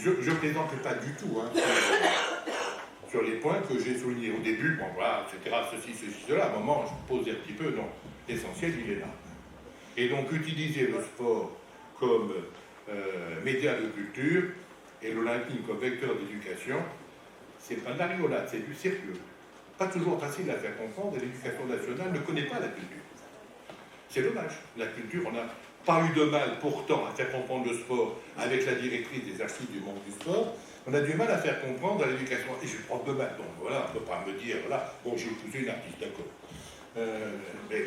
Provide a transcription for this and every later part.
je ne plaisante pas du tout hein, sur les points que j'ai soulignés au début, bon voilà, etc., ceci, cela, à un moment, je me posais un petit peu, non, l'essentiel, il est là. Et donc, utiliser le sport comme média de culture et l'Olympisme comme vecteur d'éducation, c'est pas de la rigolade, c'est du sérieux. Pas toujours facile à faire comprendre, et l'éducation nationale ne connaît pas la culture. C'est dommage. La culture, on n'a pas eu de mal pourtant à faire comprendre le sport avec la directrice des archives du monde du sport. On a du mal à faire comprendre à l'éducation. Et je suis prof de maths, donc voilà, on ne peut pas me dire, voilà, bon, j'ai épousé une artiste, d'accord. Mais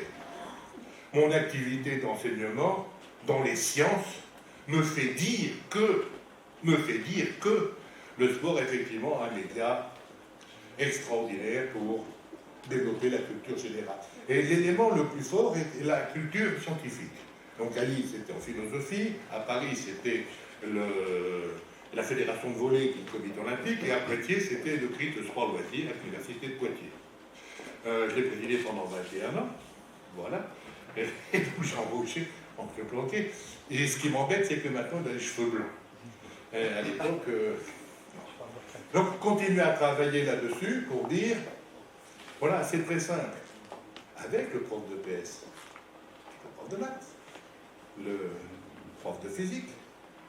mon activité d'enseignement dans les sciences me fait dire que le sport est effectivement un média extraordinaire pour développer la culture générale. Et l'élément le plus fort est la culture scientifique. Donc à Lille, c'était en philosophie, à Paris, c'était la fédération de volley du comité olympique, et à Poitiers, c'était le CRIT, le sport loisir, à l'université de Poitiers. Je l'ai présidé pendant 21 ans, voilà. Et donc j'ai embauché en Claude Planquet. Et ce qui m'embête, c'est que maintenant, il a les cheveux blancs. À l'époque... Donc, continuer à travailler là-dessus pour dire, voilà, c'est très simple. Avec le prof de PS, le prof de maths, le prof de physique,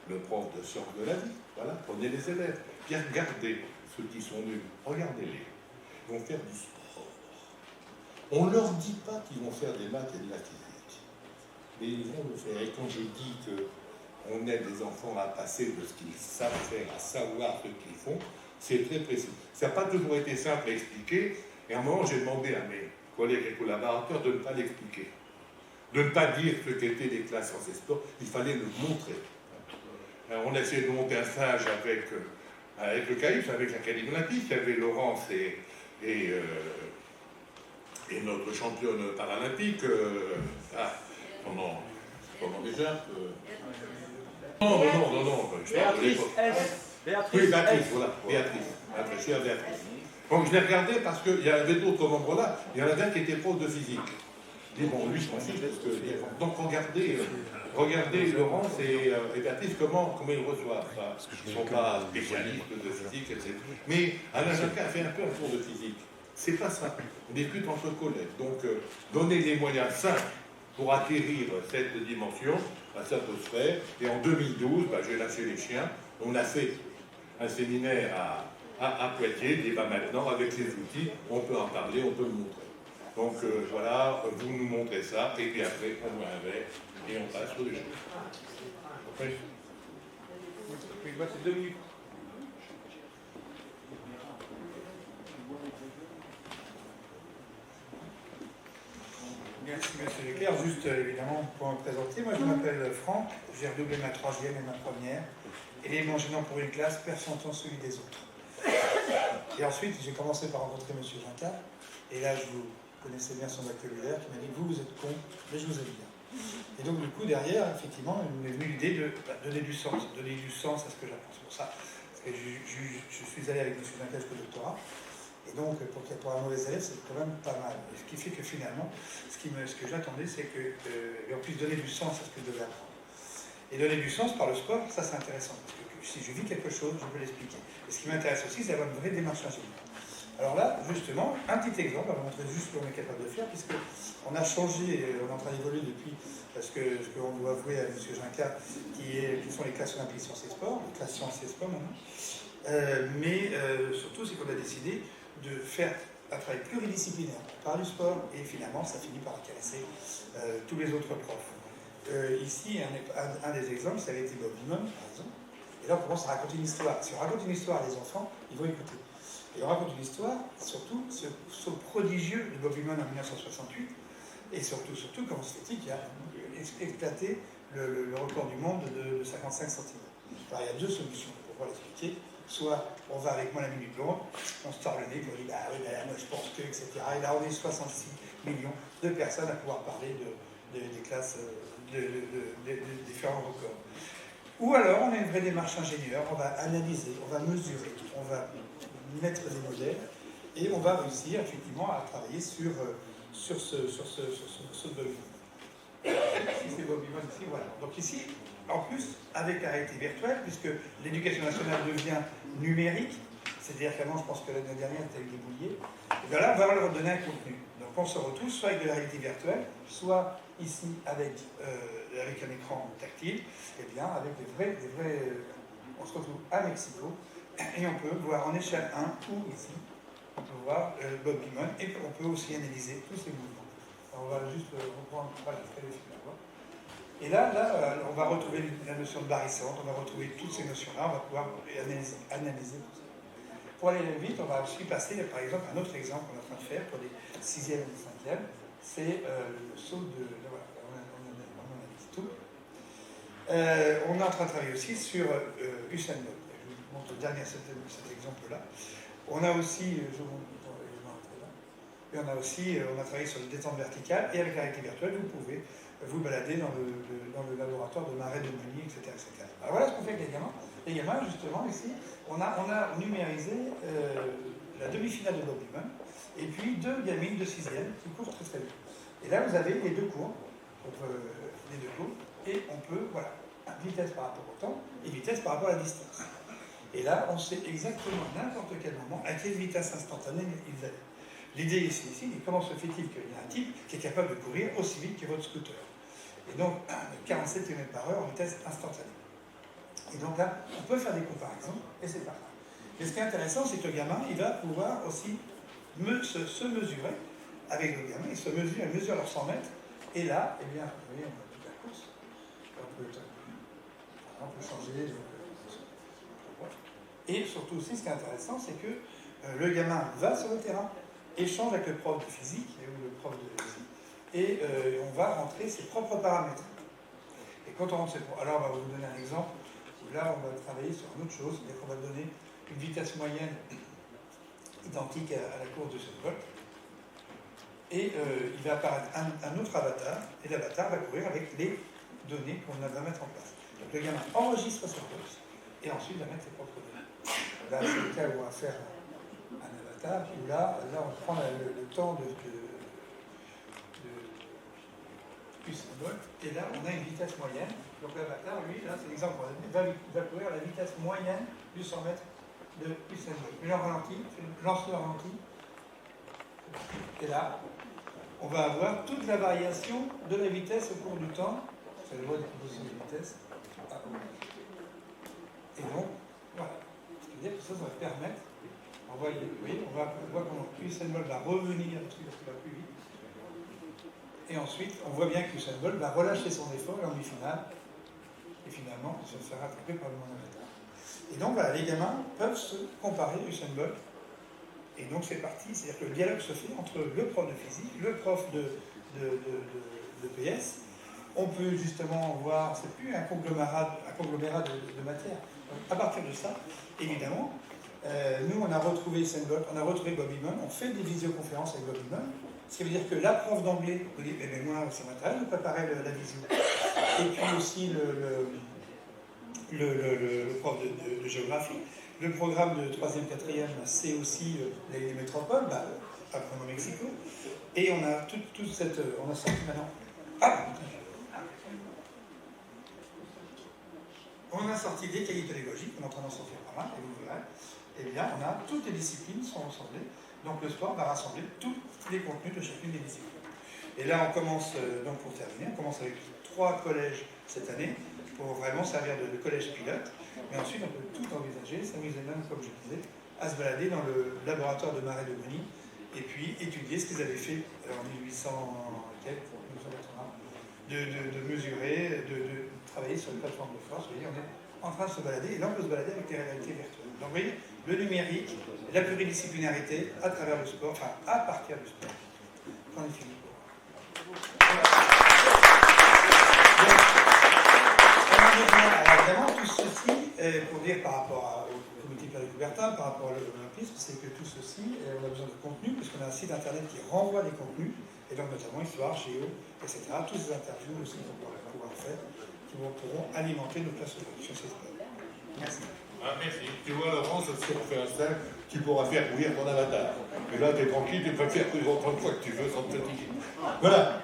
le prof de sciences de la vie, voilà, prenez les élèves. Bien regardez ceux qui sont nuls, regardez-les. Ils vont faire du sport. On ne leur dit pas qu'ils vont faire des maths et de la physique. Mais ils vont le faire. Et quand je dis qu'on aide les enfants à passer de ce qu'ils savent faire à savoir ce qu'ils font, c'est très précis. Ça n'a pas toujours été simple à expliquer, et à un moment j'ai demandé à mes collègues et collaborateurs de ne pas l'expliquer, de ne pas dire ce qu'étaient les classes sciences et sport, il fallait le montrer. Alors, on a essayé de monter un stage avec le CAIPS, avec l'Académie olympique, il y avait Laurence et notre championne paralympique, comment déjà Non, je parle de l'époque. Béatrice. Oui, Béatrice, voilà, Béatrice. Donc je l'ai regardé parce qu'il y avait d'autres membres là, il y en avait un qui était prof de physique. Je dis, bon, lui, je m'en fiche, parce que... Donc regardez Laurence et Béatrice, comment ils reçoivent ça. Ils ne sont pas spécialistes de physique, etc. Mais Alain Jacquet a fait un peu un cours de physique. C'est pas simple. On discute entre collègues. Donc, donner les moyens simples pour acquérir cette dimension, ça peut se faire. Et en 2012, j'ai lâché les chiens. On a fait un séminaire à Poitiers, il va maintenant, avec les outils, on peut en parler, on peut le montrer. Donc voilà, vous nous montrez ça, et puis après, on boit un verre, et on passe sur les choses. Oui. C'est 2 minutes. Merci, monsieur Leclerc. Juste, évidemment, pour me présenter, moi je m'appelle Franck, j'ai redoublé ma 3e et ma 1re. Et l'élément gênant pour une classe perd son temps celui des autres. Et ensuite, j'ai commencé par rencontrer monsieur Ginca, et là, vous connaissez bien son vocabulaire, qui m'a dit, vous êtes con, mais je vous aime bien. Et donc, du coup, derrière, effectivement, il m'est venu l'idée de donner du sens à ce que j'apprends. C'est pour ça, parce que je suis allé avec monsieur Ginca jusqu'au doctorat. Et donc, pour un mauvais élève, c'est quand même pas mal. Et ce qui fait que finalement, ce que j'attendais, c'est qu'on puisse donner du sens à ce que je devais apprendre. Et donner du sens par le sport, ça c'est intéressant. Parce que si je vis quelque chose, je peux l'expliquer. Et ce qui m'intéresse aussi, c'est d'avoir une vraie démarche ingénieure. Alors là, justement, un petit exemple, on va montrer juste ce qu'on est capable de faire, puisqu'on a changé, on est en train d'évoluer depuis, parce que ce qu'on doit avouer à M. Ginca, qui sont les classes olympiques sciences et sport, les classes sciences et sport maintenant. Mais surtout, c'est qu'on a décidé de faire un travail pluridisciplinaire par du sport, et finalement, ça finit par intéresser tous les autres profs. Ici, un des exemples, ça avait été Bob Beamon, par exemple. Et là, on commence à raconter une histoire. Si on raconte une histoire à des enfants, ils vont écouter. Et on raconte une histoire, surtout, ce prodigieux de Bob Beamon en 1968, et surtout, comment se fait-il qu'il a éclaté le record du monde de 55 cm. Alors, il y a deux solutions pour pouvoir l'expliquer. Soit on va avec moi la minute blonde, on se tord le nez, puis on dit, bah oui, moi je pense que, etc. Et là, on est 66 millions de personnes à pouvoir parler des classes, des différents records. Ou alors, on a une vraie démarche ingénieure, on va analyser, on va mesurer, on va mettre des modèles, et on va réussir effectivement à travailler sur ce domaine. Si c'est Bob Beamon ici, voilà. Donc ici, en plus, avec la réalité virtuelle, puisque l'éducation nationale devient numérique, c'est-à-dire qu'avant, je pense que l'année dernière, c'était avec des bouliers, et bien là, on va leur donner un contenu. Donc on se retrouve soit avec de la réalité virtuelle, soit ici avec un écran tactile, et bien avec des vrais on se retrouve à Mexico, et on peut voir en échelle 1 ou ici, on peut voir Bob Beamon, et on peut aussi analyser tous ces mouvements. Alors on va juste reprendre, voilà, et là, on va retrouver la notion de barycentre, on va retrouver toutes ces notions-là, on va pouvoir analyser tout ça. Pour aller vite, on va aussi passer, par exemple, un autre exemple qu'on est en train de faire pour les 6e et les 5e, c'est le saut de... Voilà, on analyse tout. On est en train de travailler aussi sur Usain Bolt. Je vous montre le dernier cet exemple-là. On a aussi, et on a travaillé sur le détente verticale, et avec la réalité virtuelle, vous pouvez vous balader dans le laboratoire de Marais de Meunier, etc., etc. Alors voilà ce qu'on fait avec les gamins. Les gamins, justement, ici, on a numérisé la demi-finale de Bob Beamon, et puis 2 gamines de 6e qui courent très très vite. Et là, vous avez les 2 cours, et on peut, voilà, vitesse par rapport au temps, et vitesse par rapport à la distance. Et là, on sait exactement à n'importe quel moment à quelle vitesse instantanée ils allaient. L'idée ici, comment se fait-il qu'il y a un type qui est capable de courir aussi vite que votre scooter? Et donc, 47 km/h en vitesse instantanée. Et donc là, on peut faire des comparaisons, et c'est pas grave. Mais ce qui est intéressant, c'est que le gamin, il va pouvoir aussi se mesurer avec le gamin, il mesure leurs 100 mètres, et là, eh bien, vous voyez, on a toute la course. On peut changer. Et surtout aussi, ce qui est intéressant, c'est que le gamin va sur le terrain, échange avec le prof de physique, ou le prof de physique, et on va rentrer ses propres paramètres. Et quand on rentre ses propres... Alors, on va vous donner un exemple. Là, on va travailler sur une autre chose, c'est-à-dire qu'on va donner une vitesse moyenne identique à la course de Usain Bolt. Et il va apparaître un autre avatar, et l'avatar va courir avec les données qu'on va mettre en place. Donc le gamin enregistre sa course, et ensuite va mettre ses propres données. Là, c'est le cas où on va faire un avatar, où là on prend le temps de Usain Bolt, et là, on a une vitesse moyenne. Donc l'avatar, lui, là, c'est l'exemple qu'on va donner, va courir à la vitesse moyenne du 100 mètres de Usain Bolt. Je le ralenti, je lance le ralenti, et là, on va avoir toute la variation de la vitesse au cours du temps. C'est le loi des compositions de vitesse. Et donc, voilà. C'est-à-dire que ça va permettre, on voit comment Usain Bolt va revenir, parce qu'il va plus vite. Et ensuite, on voit bien que Usain Bolt va relâcher son effort en demi-finale. Et finalement, il se fait rattraper par le monométre. Et donc, voilà, les gamins peuvent se comparer Usain Bolt. Et donc, c'est parti. C'est-à-dire que le dialogue se fait entre le prof de physique, le prof de PS. On peut justement voir, c'est plus un conglomérat de matière. Donc, à partir de ça, évidemment, nous, on a retrouvé Usain Bolt, on a retrouvé Bob Beamon, on fait des visioconférences avec Bob Beamon. Ce qui veut dire que la prof d'anglais vous dit, mais moi, ça m'intéresse de préparer la visio. Et puis aussi le prof de géographie. Le programme de 3e, 4e, c'est aussi les métropoles, après au Mexico. Et on a toute cette... On a sorti maintenant... On a sorti des cahiers pédagogiques, on est en train d'en sortir par là, et vous verrez. Eh bien, on a toutes les disciplines sont rassemblées. Donc le sport va rassembler tous les contenus de chacune des disciplines. Et là, on commence, donc pour terminer, on commence avec 3 collèges cette année, pour vraiment servir de collège pilote. Mais ensuite, on peut tout envisager, s'amuser même, comme je disais, à se balader dans le laboratoire de Marais de Meunier, et puis étudier ce qu'ils avaient fait en 1800, de mesurer, de travailler sur une plateforme de force. Vous voyez, on est en train de se balader, et là on peut se balader avec des réalités virtuelles. Donc vous voyez, le numérique, la pluridisciplinarité à travers le sport, enfin à partir du sport. J'en ai fini. Alors évidemment, tout ceci, pour dire par rapport au comité Paris-Coubertin, par rapport à l'Olympisme, c'est que tout ceci, on a besoin de contenu, puisqu'on a un site internet qui renvoie les contenus, et donc notamment histoire, géo, etc. Tous ces interviews aussi qu'on pourra pouvoir faire, qui pourront alimenter nos classes sur ces sports. Merci. Merci. Tu vois, Laurence, si on fait un stage, tu pourras faire courir ton avatar. Et là, tu es tranquille, tu peux faire courir autant de fois que tu veux sans te fatiguer. Voilà.